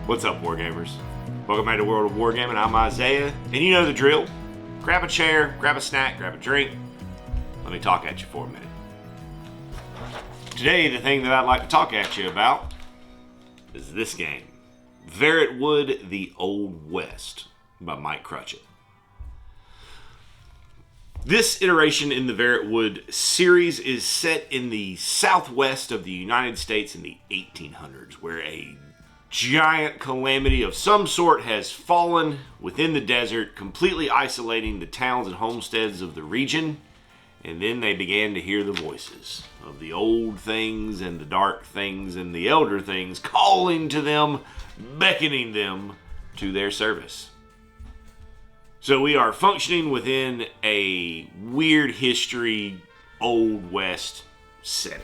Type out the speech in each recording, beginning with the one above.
What's up, Wargamers? Welcome back to World of Wargaming. I'm Isaiah, and you know the drill. Grab a chair, grab a snack, grab a drink. Let me talk at you for a minute. Today, the thing that I'd like to talk at you about is this game. Verrotwood, The Old West by Mike Cruchett. This iteration in the Verrotwood series is set in the southwest of the United States in the 1800s, where a giant calamity of some sort has fallen within the desert, completely isolating the towns and homesteads of the region. And then they began to hear the voices of the old things and the dark things and the elder things calling to them, beckoning them to their service. So we are functioning within a weird history, Old West setting.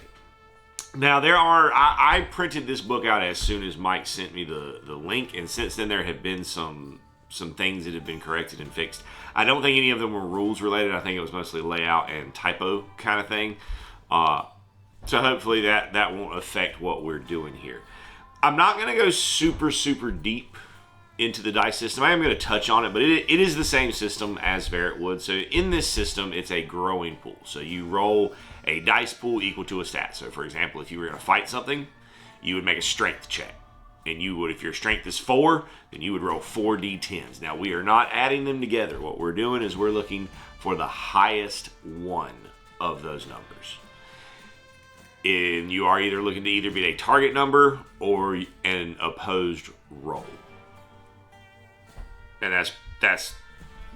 Now I printed this book out as soon as Mike sent me the link, and since then there have been some things that have been corrected and fixed. I don't think any of them were rules related. I think it was mostly layout and typo kind of thing. So hopefully that won't affect what we're doing here. I'm not going to go super deep into the dice system. I am going to touch on it, but it is the same system as Verrotwood. So in this system, it's a growing pool. So you roll a dice pool equal to a stat. So for example, if you were going to fight something, you would make a strength check. And you would, if your strength is 4, then you would roll 4 d10s. Now we are not adding them together. What we're doing is we're looking for the highest one of those numbers. And you are either looking to either be a target number or an opposed roll. And that's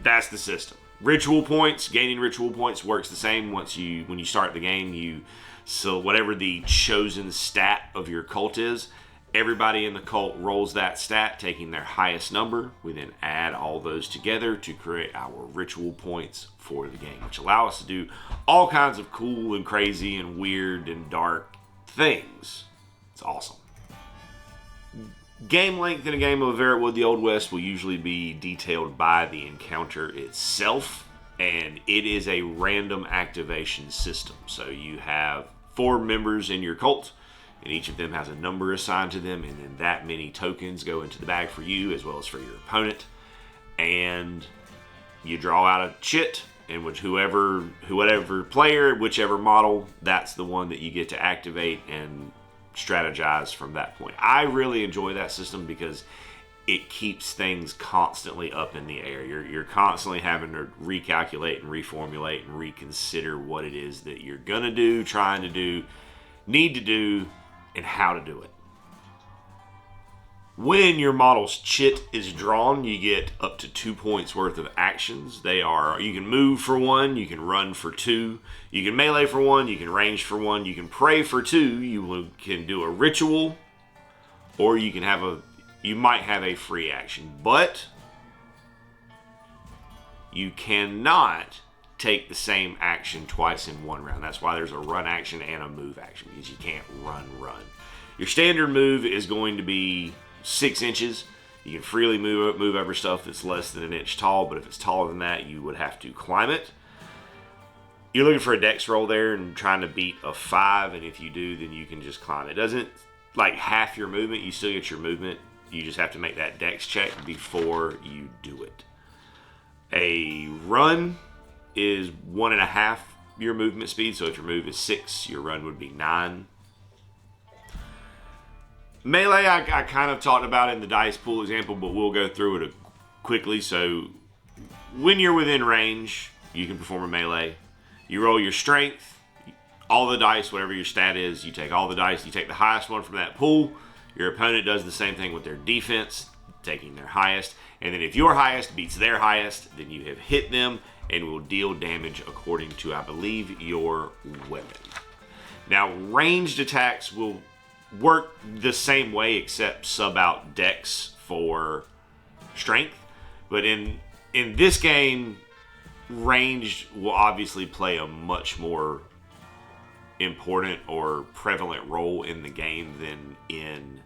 the system. Ritual points, gaining ritual points works the same. When you start the game, so whatever the chosen stat of your cult is, everybody in the cult rolls that stat, taking their highest number. We then add all those together to create our ritual points for the game, which allow us to do all kinds of cool and crazy and weird and dark things. It's awesome. Game length in a game of Verrotwood, The Old West will usually be detailed by the encounter itself, and it is a random activation system. So you have 4 members in your cult, and each of them has a number assigned to them, and then that many tokens go into the bag for you as well as for your opponent. And you draw out a chit, and whoever player, whichever model, that's the one that you get to activate and strategize from that point. I really enjoy that system because it keeps things constantly up in the air. You're constantly having to recalculate and reformulate and reconsider what it is that you're gonna do, trying to do, need to do, and how to do it. When your model's chit is drawn, you get up to 2 points worth of actions. You can move for 1, you can run for 2, you can melee for 1, you can range for 1, you can pray for 2, you can do a ritual, or you might have a free action, but you cannot take the same action twice in one round. That's why there's a run action and a move action, because you can't run. Your standard move is going to be 6 inches. You can freely move over stuff that's less than an inch tall, but if it's taller than that, you would have to climb it. You're looking for a dex roll there and trying to beat a 5, and if you do, then you can just climb. It doesn't, like, half your movement. You still get your movement. You just have to make that dex check before you do it. A run is 1.5 your movement speed, so if your move is 6, your run would be 9. Melee, I kind of talked about in the dice pool example, but we'll go through it quickly. So when you're within range, you can perform a melee. You roll your strength, all the dice, whatever your stat is, you take all the dice, you take the highest one from that pool. Your opponent does the same thing with their defense, taking their highest. And then if your highest beats their highest, then you have hit them and will deal damage according to, I believe, your weapon. Now, ranged attacks will work the same way except sub out dex for strength. But in this game, ranged will obviously play a much more important or prevalent role in the game than in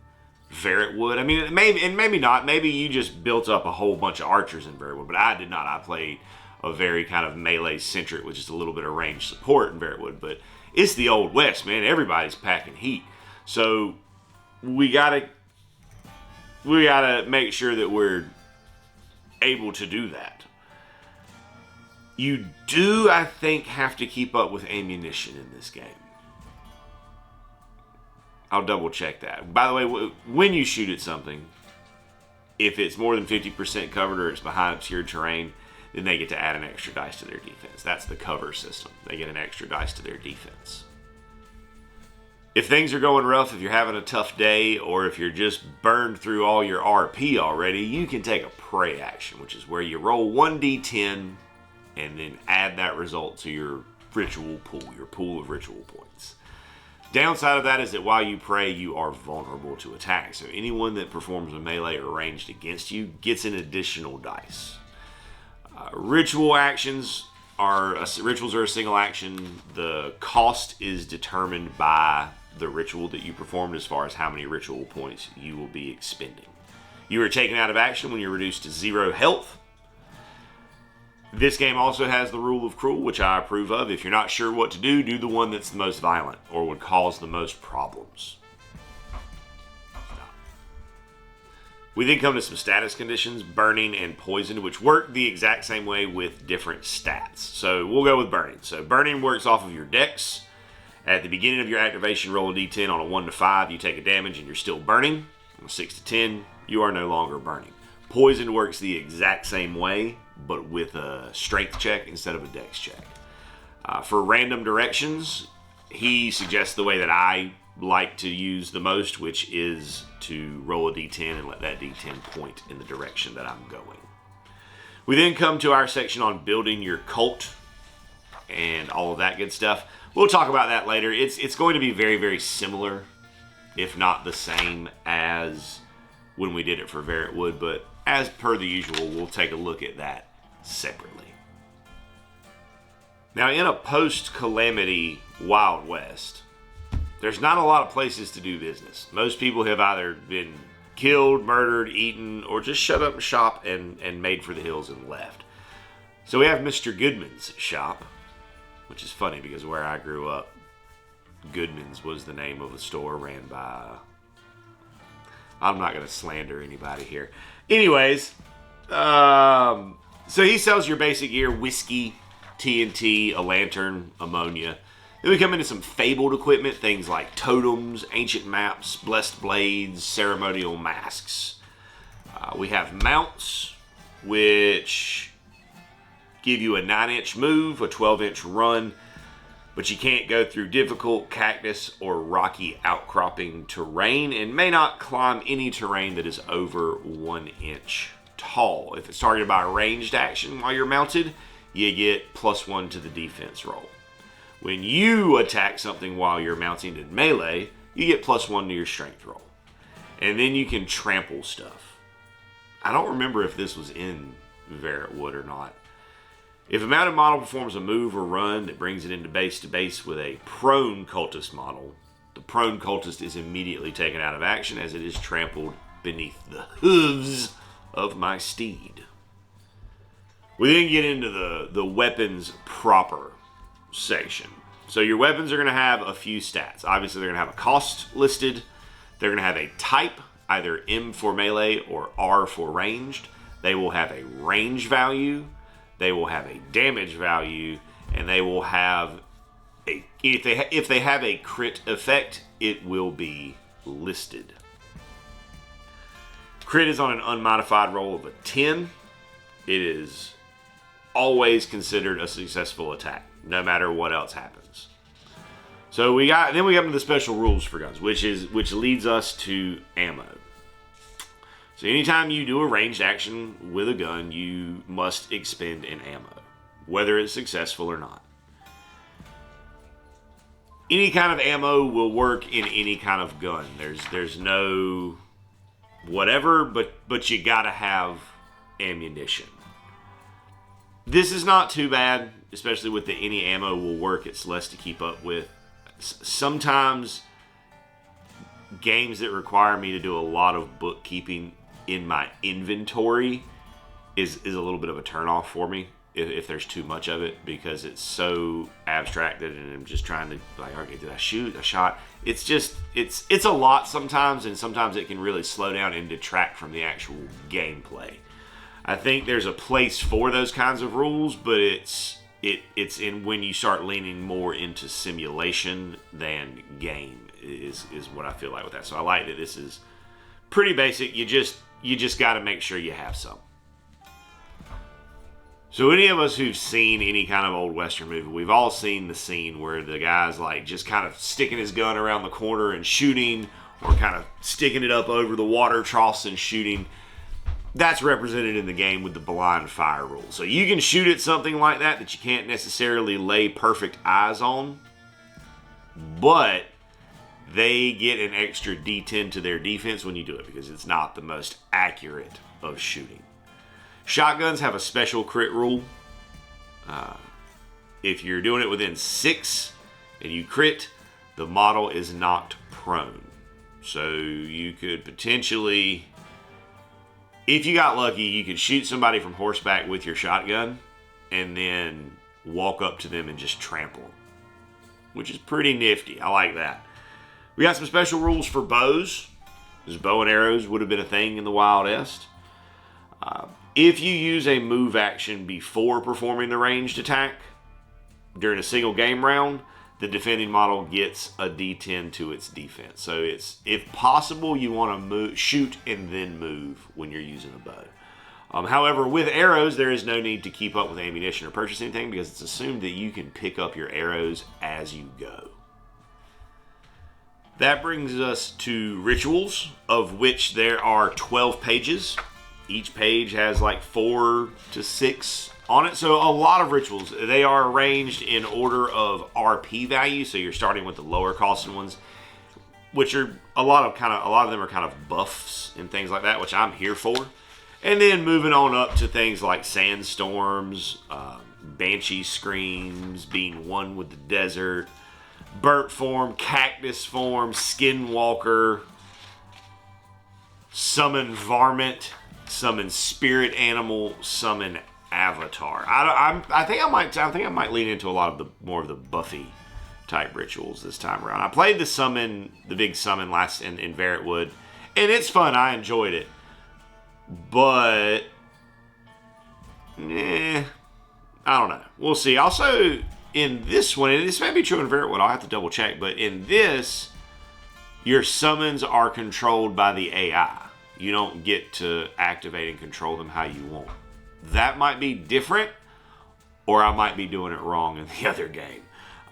Verrotwood. I mean, maybe not. Maybe you just built up a whole bunch of archers in Verrotwood, but I did not. I played a very kind of melee-centric with just a little bit of range support in Verrotwood. But it's the Old West, man. Everybody's packing heat. So we got to we gotta make sure that we're able to do that. You do, I think, have to keep up with ammunition in this game. I'll double check that. By the way, when you shoot at something, if it's more than 50% covered or it's behind obscured terrain, then they get to add an extra dice to their defense. That's the cover system. They get an extra dice to their defense. If things are going rough, if you're having a tough day, or if you're just burned through all your RP already, you can take a pray action, which is where you roll 1d10 and then add that result to your ritual pool, your pool of ritual points. Downside of that is that while you pray, you are vulnerable to attack. So anyone that performs a melee or ranged against you gets an additional dice. Rituals are a single action. The cost is determined by the ritual that you performed as far as how many ritual points you will be expending. You are taken out of action when you're reduced to 0 health. This game also has the rule of cruel, which I approve of. If you're not sure what to do, do the one that's the most violent or would cause the most problems. We then come to some status conditions, burning and poisoned, which work the exact same way with different stats. So we'll go with burning. So burning works off of your dex. At the beginning of your activation, roll a d10 on a 1 to 5. You take a damage and you're still burning. On a 6 to 10, you are no longer burning. Poison works the exact same way, but with a strength check instead of a dex check. For random directions, he suggests the way that I like to use the most, which is to roll a d10 and let that d10 point in the direction that I'm going. We then come to our section on building your cult and all of that good stuff. We'll talk about that later. It's going to be very, very similar, if not the same as when we did it for Verrotwood, but as per the usual, we'll take a look at that separately. Now, in a post-calamity Wild West, there's not a lot of places to do business. Most people have either been killed, murdered, eaten, or just shut up shop and made for the hills and left. So we have Mr. Goodman's shop, which is funny because where I grew up, Goodman's was the name of a store ran by... I'm not going to slander anybody here. Anyways, so he sells your basic gear, whiskey, TNT, a lantern, ammonia. Then we come into some fabled equipment, things like totems, ancient maps, blessed blades, ceremonial masks. We have mounts, which give you a 9-inch move, a 12-inch run, but you can't go through difficult cactus or rocky outcropping terrain and may not climb any terrain that is over 1 inch tall. If it's targeted by a ranged action while you're mounted, you get +1 to the defense roll. When you attack something while you're mounting in melee, you get +1 to your strength roll. And then you can trample stuff. I don't remember if this was in Verrotwood or not. If a mounted model performs a move or run that brings it into base to base with a prone cultist model, the prone cultist is immediately taken out of action as it is trampled beneath the hooves of my steed. We then get into the weapons proper section. So your weapons are going to have a few stats. Obviously, they're going to have a cost listed. They're going to have a type, either M for melee or R for ranged. They will have a range value. They will have a damage value, and they will have a if they have a crit effect, it will be listed. Crit is on an unmodified roll of a 10. It is always considered a successful attack, no matter what else happens. So we come to the special rules for guns, which leads us to ammo. So anytime you do a ranged action with a gun, you must expend an ammo, whether it's successful or not. Any kind of ammo will work in any kind of gun. There's no whatever, but you gotta have ammunition. This is not too bad, especially with the any ammo will work. It's less to keep up with. Sometimes games that require me to do a lot of bookkeeping in my inventory is a little bit of a turnoff for me. if there's too much of it, because it's so abstracted, and I'm just trying to, like, okay, did I shoot a shot? It's just, it's a lot sometimes, and sometimes it can really slow down and detract from the actual gameplay. I think there's a place for those kinds of rules, but it's in when you start leaning more into simulation than game is what I feel like with that. So I like that this is pretty basic. You just got to make sure you have some. So any of us who've seen any kind of old Western movie, we've all seen the scene where the guy's like just kind of sticking his gun around the corner and shooting, or kind of sticking it up over the water troughs and shooting. That's represented in the game with the blind fire rule. So you can shoot at something like that you can't necessarily lay perfect eyes on, but they get an extra D10 to their defense when you do it, because it's not the most accurate of shooting. Shotguns have a special crit rule. If you're doing it within 6 and you crit, the model is knocked prone. So you could potentially, if you got lucky, you could shoot somebody from horseback with your shotgun and then walk up to them and just trample them, which is pretty nifty. I like that. We got some special rules for bows, because bow and arrows would have been a thing in the Wild West. If you use a move action before performing the ranged attack during a single game round, the defending model gets a D10 to its defense. So it's, if possible, you want to shoot and then move when you're using a bow. However, with arrows, there is no need to keep up with ammunition or purchase anything, because it's assumed that you can pick up your arrows as you go. That brings us to rituals, of which there are 12 pages. Each page has like 4 to 6 on it. So a lot of rituals. They are arranged in order of RP value. So you're starting with the lower costing ones, which are a lot of them are kind of buffs and things like that, which I'm here for. And then moving on up to things like sandstorms, banshee screams, being one with the desert, burnt form, cactus form, skinwalker, summon varmint, summon spirit animal, summon avatar. I think I might lean into a lot of the more of the Buffy type rituals this time around. I played the big summon last in Verrotwood, and it's fun. I enjoyed it, but I don't know. We'll see. Also, in this one, and this may be true in Verrotwood, I'll have to double check, but in this, your summons are controlled by the AI. You don't get to activate and control them how you want. That might be different, or I might be doing it wrong in the other game.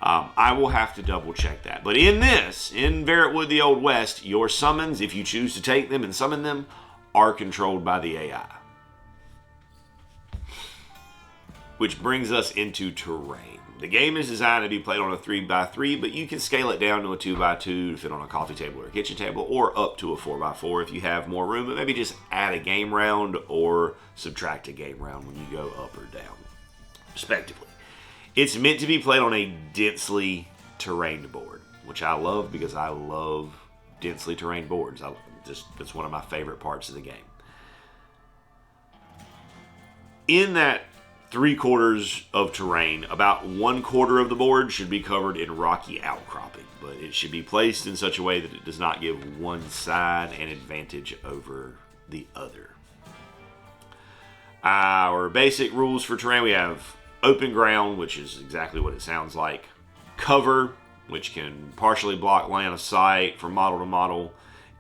I will have to double check that. But in Verrotwood, the Old West, your summons, if you choose to take them and summon them, are controlled by the AI. Which brings us into terrain. The game is designed to be played on a 3x3, but you can scale it down to a 2x2 to fit on a coffee table or a kitchen table, or up to a 4x4 if you have more room, but maybe just add a game round or subtract a game round when you go up or down, respectively. It's meant to be played on a densely terrained board, which I love, because I love densely terrained boards. That's one of my favorite parts of the game. In that 3/4 of terrain, about 1/4 of the board should be covered in rocky outcropping, but it should be placed in such a way that it does not give one side an advantage over the other. Our basic rules for terrain: we have open ground, which is exactly what it sounds like; cover, which can partially block line of sight from model to model;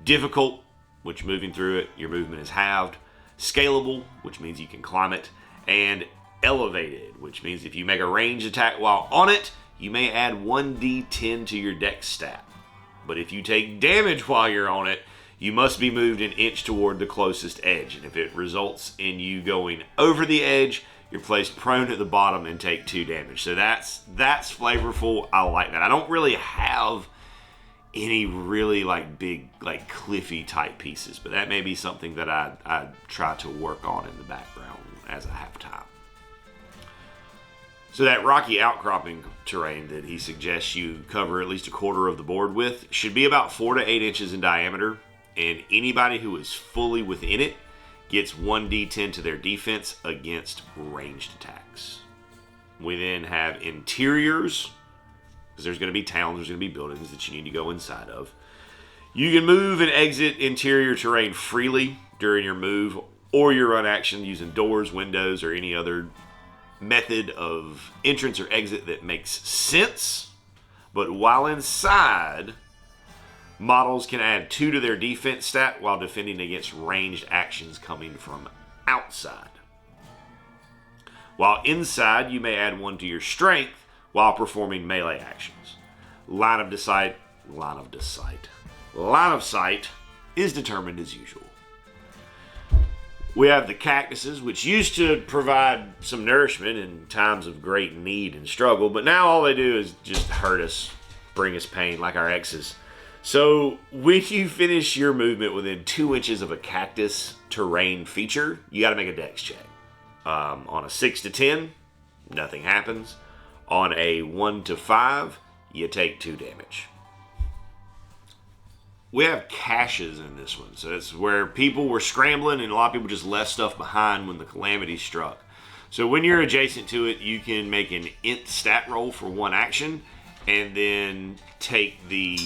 difficult, which moving through it, your movement is halved; scalable, which means you can climb it; and elevated, which means if you make a ranged attack while on it, you may add 1d10 to your dex stat. But if you take damage while you're on it, you must be moved an inch toward the closest edge. And if it results in you going over the edge, you're placed prone at the bottom and take 2 damage. So that's flavorful. I like that. I don't really have any really big cliffy type pieces, but that may be something that I try to work on in the background as I have time. So that rocky outcropping terrain that he suggests you cover at least 1/4 of the board with should be about 4 to 8 inches in diameter, and anybody who is fully within it gets 1d10 to their defense against ranged attacks. We then have interiors, because there's going to be towns, there's going to be buildings that you need to go inside of. You can move and exit interior terrain freely during your move or your run action using doors, windows, or any other method of entrance or exit that makes sense. But while inside, models can add 2 to their defense stat while defending against ranged actions coming from outside. While inside, you may add 1 to your strength while performing melee actions. Line of sight is determined as usual. We have the cactuses, which used to provide some nourishment in times of great need and struggle, but now all they do is just hurt us, bring us pain like our exes. So when you finish your movement within 2 inches of a cactus terrain feature, you got to make a dex check. On a 6 to 10, nothing happens. On a 1 to 5, you take 2 damage. We have caches in this one, so it's where people were scrambling and a lot of people just left stuff behind when the calamity struck. So when you're adjacent to it, you can make an int stat roll for 1 action and then take the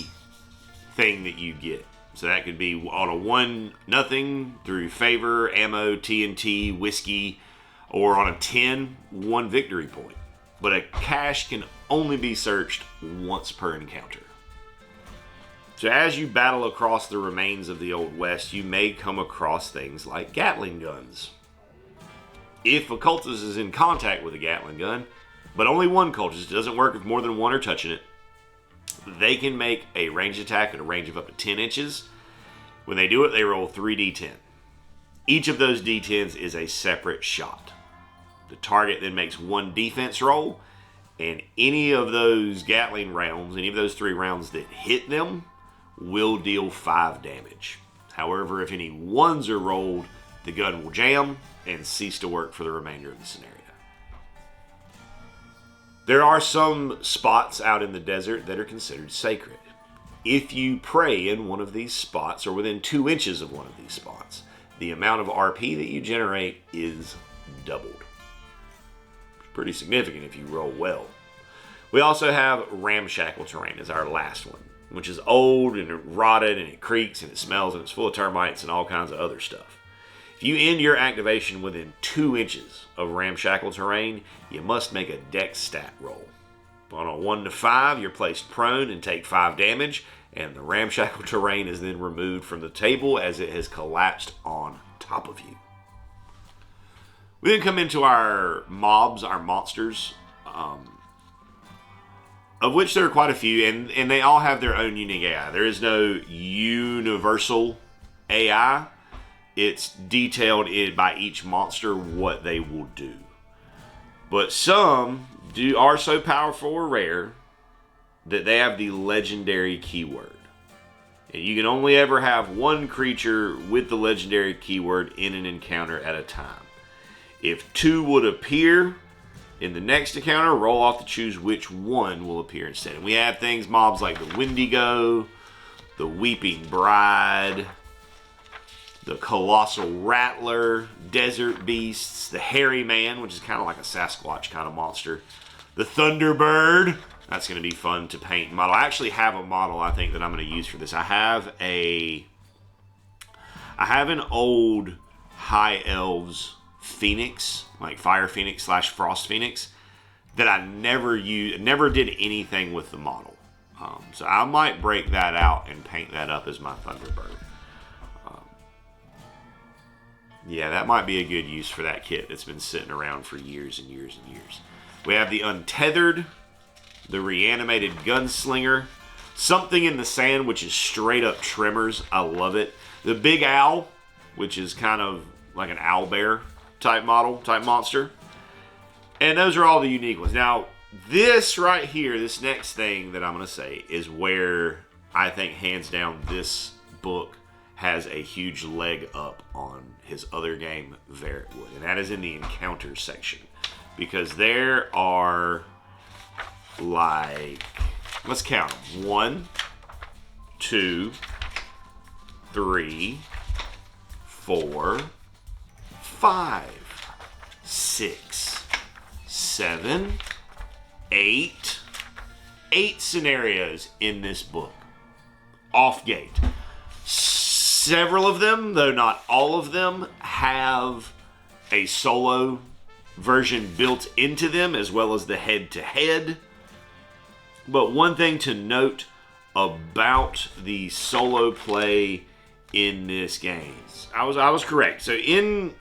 thing that you get. So that could be on a 1 nothing through favor, ammo, TNT, whiskey, or on a 10, 1 victory point. But a cache can only be searched once per encounter. So as you battle across the remains of the Old West, you may come across things like Gatling guns. If a cultist is in contact with a Gatling gun, but only one cultist, it doesn't work if more than one are touching it, they can make a ranged attack at a range of up to 10 inches. When they do it, they roll 3d10. Each of those d10s is a separate shot. The target then makes 1 defense roll, and any of those Gatling rounds, any of those 3 rounds that hit them, will deal 5 damage. However, if any 1s are rolled, the gun will jam and cease to work for the remainder of the scenario. There are some spots out in the desert that are considered sacred. If you pray in one of these spots or within 2 inches of one of these spots, the amount of RP that you generate is doubled. It's pretty significant if you roll well. We also have ramshackle terrain as our last one, which is old and rotted and it creaks and it smells and it's full of termites and all kinds of other stuff. If you end your activation within 2 inches of ramshackle terrain, you must make a dex stat roll. On a 1 to 5, you're placed prone and take 5 damage, and the ramshackle terrain is then removed from the table as it has collapsed on top of you. We then come into our mobs, our monsters, of which there are quite a few, and they all have their own unique AI. There is no universal AI. It's detailed by each monster what they will do. But some are so powerful or rare that they have the legendary keyword. And you can only ever have 1 creature with the legendary keyword in an encounter at a time. If 2 would appear in the next encounter, roll off to choose which one will appear instead. And we have things, mobs like the Wendigo, the Weeping Bride, the Colossal Rattler, Desert Beasts, the Hairy Man, which is kind of like a Sasquatch kind of monster, the Thunderbird. That's going to be fun to paint and model. I actually have a model I think that I'm going to use for this. I have an old High Elves Phoenix, like Fire Phoenix / Frost Phoenix, that I never did anything with the model. So I might break that out and paint that up as my Thunderbird. Yeah, that might be a good use for that kit that's been sitting around for years and years and years. We have the Untethered, the Reanimated Gunslinger, Something in the Sand, which is straight up Tremors. I love it. The Big Owl, which is kind of like an owlbear type monster. And those are all the unique ones. Now, this right here, this next thing that I'm going to say is where I think hands down this book has a huge leg up on his other game, Verrotwood. And that is in the encounter section. Because there are, like, let's count them. 1, 2, 3, 4, 5, 6, 7, 8 scenarios in this book. Off gate. Several of them, though not all of them, have a solo version built into them, as well as the head-to-head. But one thing to note about the solo play in this game, I was correct. So in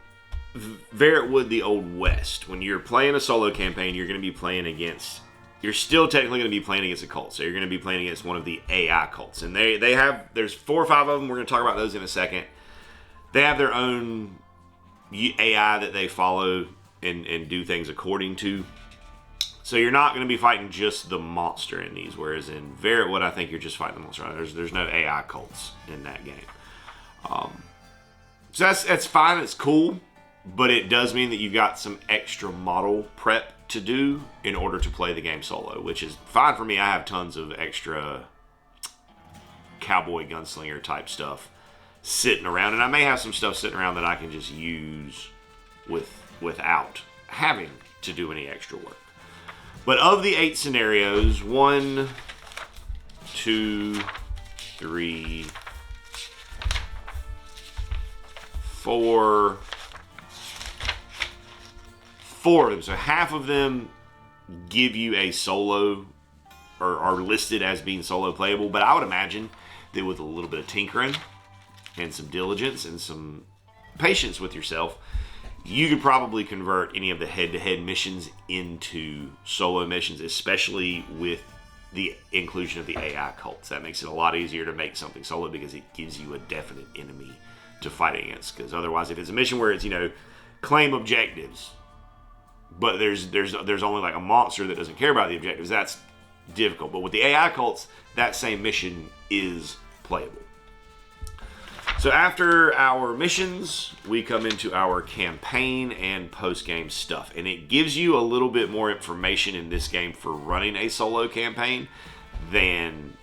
Verrotwood, the Old West, when you're playing a solo campaign, you're going to be playing against, you're still technically going to be playing against a cult. So you're going to be playing against one of the AI cults. And they have, there's 4 or 5 of them. We're going to talk about those in a second. They have their own AI that they follow and do things according to. So you're not going to be fighting just the monster in these, whereas in Verrotwood, I think you're just fighting the monster. There's no AI cults in that game. So that's fine. It's cool, but it does mean that you've got some extra model prep to do in order to play the game solo, which is fine for me. I have tons of extra cowboy gunslinger type stuff sitting around, and I may have some stuff sitting around that I can just use without having to do any extra work. But of the 8 scenarios, 1, 2, 3, 4 of them. So half of them give you a solo, or are listed as being solo playable. But I would imagine that with a little bit of tinkering and some diligence and some patience with yourself, you could probably convert any of the head-to-head missions into solo missions, especially with the inclusion of the AI cults. That makes it a lot easier to make something solo because it gives you a definite enemy to fight against. Because otherwise, if it's a mission where it's, claim objectives, but there's only like a monster that doesn't care about the objectives, that's difficult. But with the AI cults, that same mission is playable. So after our missions, we come into our campaign and post-game stuff. And it gives you a little bit more information in this game for running a solo campaign than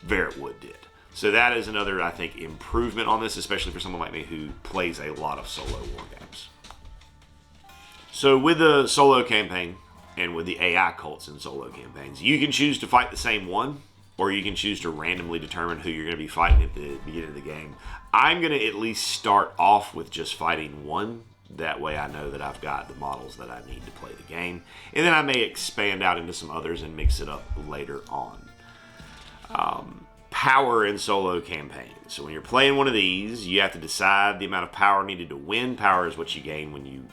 Verrotwood did. So that is another, I think, improvement on this, especially for someone like me who plays a lot of solo war games. So with the solo campaign and with the AI cults in solo campaigns, you can choose to fight the same one, or you can choose to randomly determine who you're going to be fighting at the beginning of the game. I'm going to at least start off with just fighting one. That way I know that I've got the models that I need to play the game. And then I may expand out into some others and mix it up later on. Power in solo campaigns. So when you're playing one of these, you have to decide the amount of power needed to win. Power is what you gain when you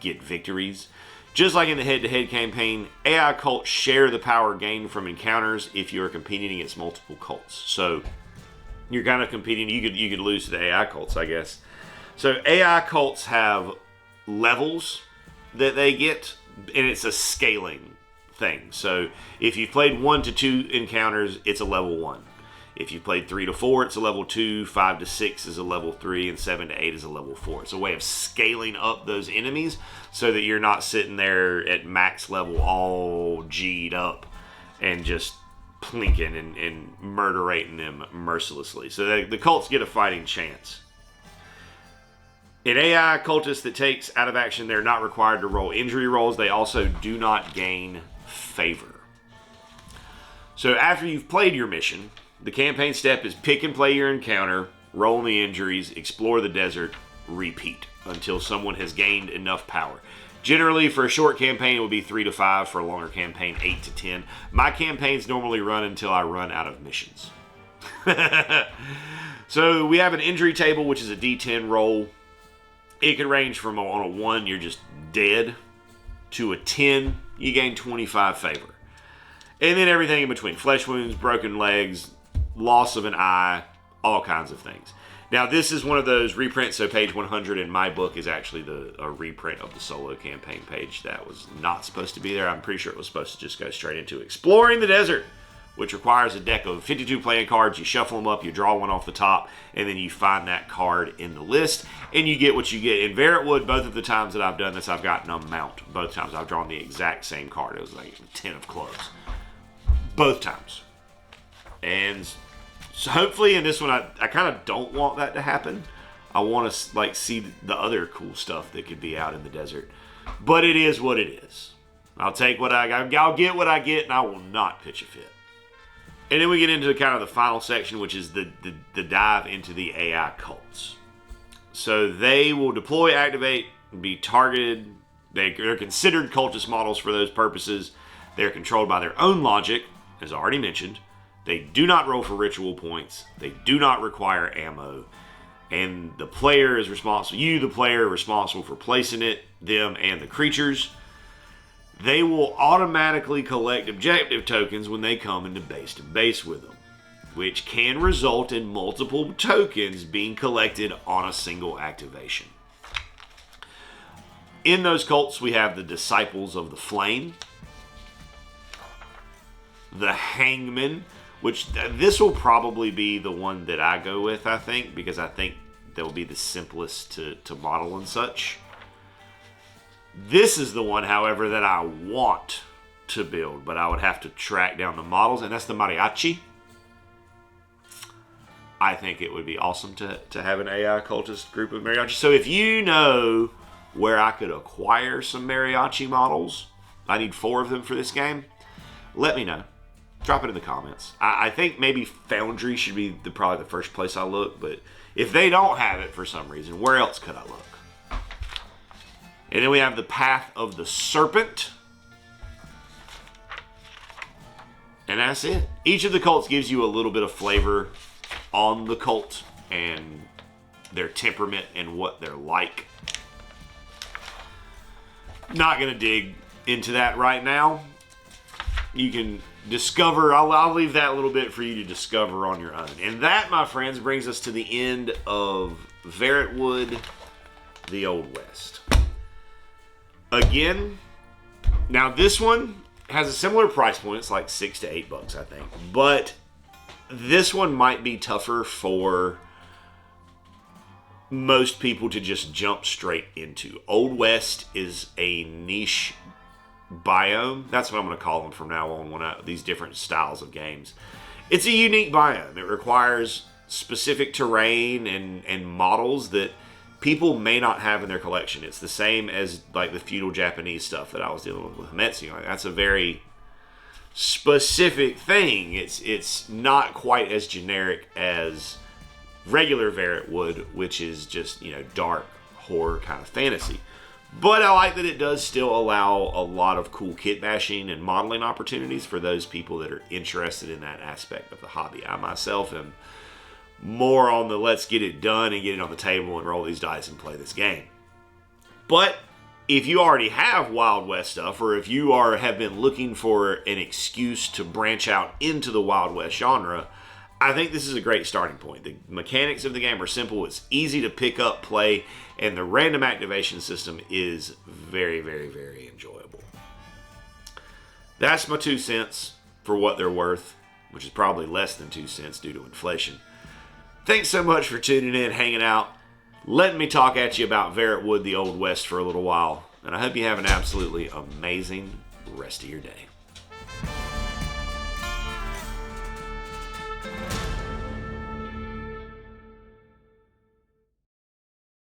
get victories. Just like in the head-to-head campaign, AI cults share the power gained from encounters if you are competing against multiple cults. So you're kind of competing. You could lose to the AI cults, I guess. So AI cults have levels that they get, and it's a scaling thing. So if you've played 1 to 2 encounters, it's a level 1. If you've played 3 to 4, it's a level 2. 5 to 6 is a level 3, and 7 to 8 is a level 4. It's a way of scaling up those enemies so that you're not sitting there at max level all G'd up and just plinking and murderating them mercilessly. So the cults get a fighting chance. An AI cultist that takes out of action, they're not required to roll injury rolls. They also do not gain favor. So after you've played your mission, the campaign step is pick and play your encounter, roll the injuries, explore the desert, repeat until someone has gained enough power. Generally, for a short campaign, it would be 3 to 5. For a longer campaign, 8 to 10. My campaigns normally run until I run out of missions. So we have an injury table, which is a D10 roll. It can range from on a 1, you're just dead, to a 10, you gain 25 favor. And then everything in between. Flesh wounds, broken legs, loss of an eye, all kinds of things. Now, this is one of those reprints, so page 100 in my book is actually a reprint of the solo campaign page that was not supposed to be there. I'm pretty sure it was supposed to just go straight into Exploring the Desert, which requires a deck of 52 playing cards. You shuffle them up, you draw one off the top, and then you find that card in the list, and you get what you get. In Verrotwood, both of the times that I've done this, I've gotten a mount. Both times I've drawn the exact same card. It was like 10 of clubs. Both times. And so hopefully in this one, I kind of don't want that to happen. I want to like see the other cool stuff that could be out in the desert. But it is what it is. I'll take what I'll get what I get, and I will not pitch a fit. And then we get into kind of the final section, which is the dive into the AI cults. So they will deploy, activate, be targeted. They're considered cultist models for those purposes. They're controlled by their own logic, as already mentioned. They do not roll for ritual points. They do not require ammo. And the player is responsible. You, the player, are responsible for placing it, them, and the creatures. They will automatically collect objective tokens when they come into base-to-base with them, which can result in multiple tokens being collected on a single activation. In those cults, we have the Disciples of the Flame, the Hangman, which this will probably be the one that I go with, I think, because I think that will be the simplest to model and such. This is the one, however, that I want to build, but I would have to track down the models, and that's the Mariachi. I think it would be awesome to have an AI cultist group of Mariachi. So if you know where I could acquire some Mariachi models, I need 4 of them for this game, let me know. Drop it in the comments. I think maybe Foundry should be probably the first place I look, but if they don't have it for some reason, where else could I look? And then we have the Path of the Serpent. And that's it. Each of the cults gives you a little bit of flavor on the cult and their temperament and what they're like. Not going to dig into that right now. You can discover, I'll leave that a little bit for you to discover on your own. And that, my friends, brings us to the end of Verrotwood, the Old West. Again, now this one has a similar price point. It's like $6 to $8, I think. But this one might be tougher for most people to just jump straight into. Old West is a niche biome. That's what I'm going to call them from now on, these different styles of games. It's a unique biome. It requires specific terrain and models that people may not have in their collection. It's the same as like the feudal Japanese stuff that I was dealing with Himetsu. Like, that's a very specific thing. It's not quite as generic as regular Verrotwood, which is just, dark horror kind of fantasy. But I like that it does still allow a lot of cool kit bashing and modeling opportunities for those people that are interested in that aspect of the hobby. I myself am more on the let's get it done and get it on the table and roll these dice and play this game. But if you already have Wild West stuff, or if you have been looking for an excuse to branch out into the Wild West genre, I think this is a great starting point. The mechanics of the game are simple. It's easy to pick up, play, and the random activation system is very, very, very enjoyable. That's my 2 cents for what they're worth, which is probably less than 2 cents due to inflation. Thanks so much for tuning in, hanging out, letting me talk at you about Verrotwood, the Old West for a little while. And I hope you have an absolutely amazing rest of your day.